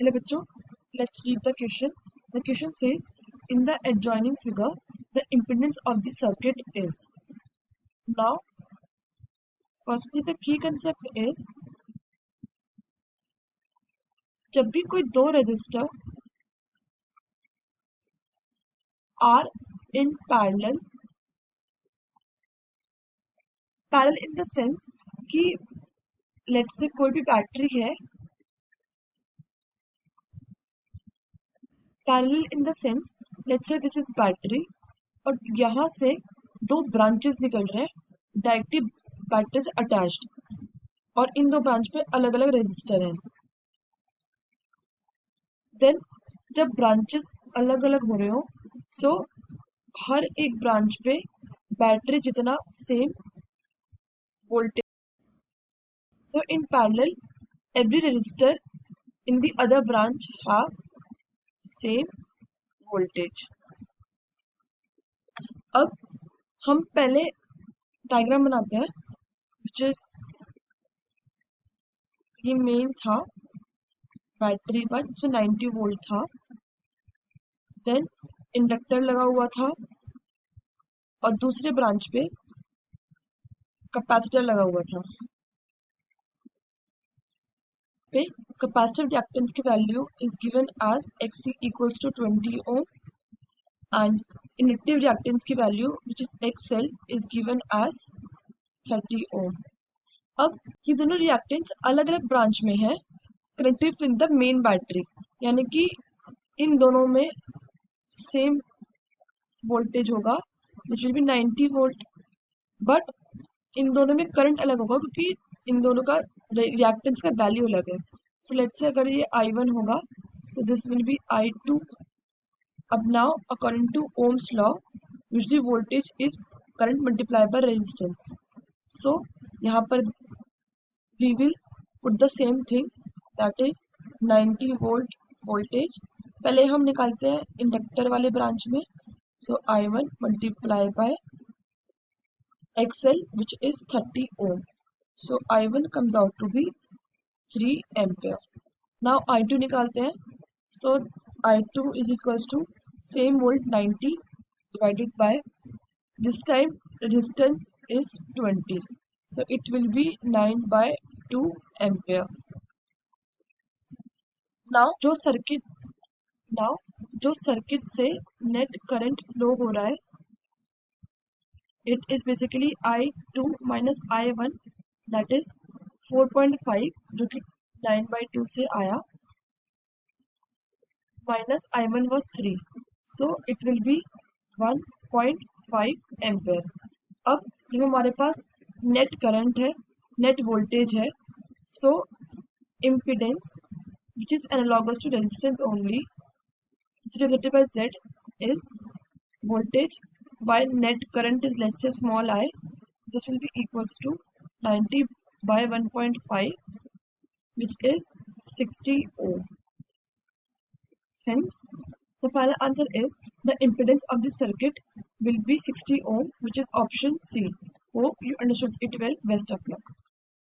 Hello bachcho, let's read the question. The question says, in the adjoining figure, the impedance of the circuit is. Now, firstly the key concept is, जब भी कोई दो resistor are in parallel in the sense कि let's say कोई भी battery है, parallel in the sense let's say this is battery और यहाँ से दो ब्रांचेस निकल रहे हैं डायरेक्टली बैटरी से अटैच्ड और इन दो ब्रांच पे अलग अलग रेजिस्टर हैं. देन जब ब्रांचेस अलग अलग हो रहे हो सो हर एक ब्रांच पे बैटरी जितना same voltage. So in parallel every resistor in the other branch have same voltage. अब हम पहले डायग्राम बनाते हैं विच इज ये मेन था बैटरी पर जिसमें 90 वोल्ट था. देन इंडक्टर लगा हुआ था और दूसरे ब्रांच पे कैपेसिटर लगा हुआ था. पे कैपेसिटिव रिएक्टेंस की value is given as XC equals to 20 ohm and inductive reactance की value which is XL is given as 30 ohm. अब ये दोनों रिएक्टेंस अलग अलग ब्रांच में है connected with the main battery, यानी कि इन दोनों में सेम वोल्टेज होगा which will be 90 volt, but इन दोनों में करंट अलग होगा क्योंकि इन दोनों का रिएक्टेंस का वैल्यू अलग है. सो लेट्स से अगर ये I1 होगा so this will be I2. अब now according to Ohm's law usually voltage is current multiply by resistance. So यहाँ पर we will put the same thing that is 90 volt voltage. पहले हम निकालते हैं इंडक्टर वाले ब्रांच में. So I1 multiply by XL which is 30 ohm. So I1 comes out to be 3 ampere. Now I2 निकालते हैं. So I2 is equals to same volt 90 divided by this time resistance is 20. So it will be 9 by 2 ampere. Now जो circuit से net current flow हो रहा है it is basically I2 minus I1 that is 4.5 जो कि 9/2 से आया minus I1 was 3 so it will be 1.5 ampere. अब जब हमारे पास नेट करंट है नेट वोल्टेज है so impedance which is analogous to resistance only represented by Z is voltage while net current is let's say small I, this will be equals to 90 by 1.5 which is 60 ohm. Hence the final answer is the impedance of this circuit will be 60 ohm which is option C. Hope you understood it well. Best of luck.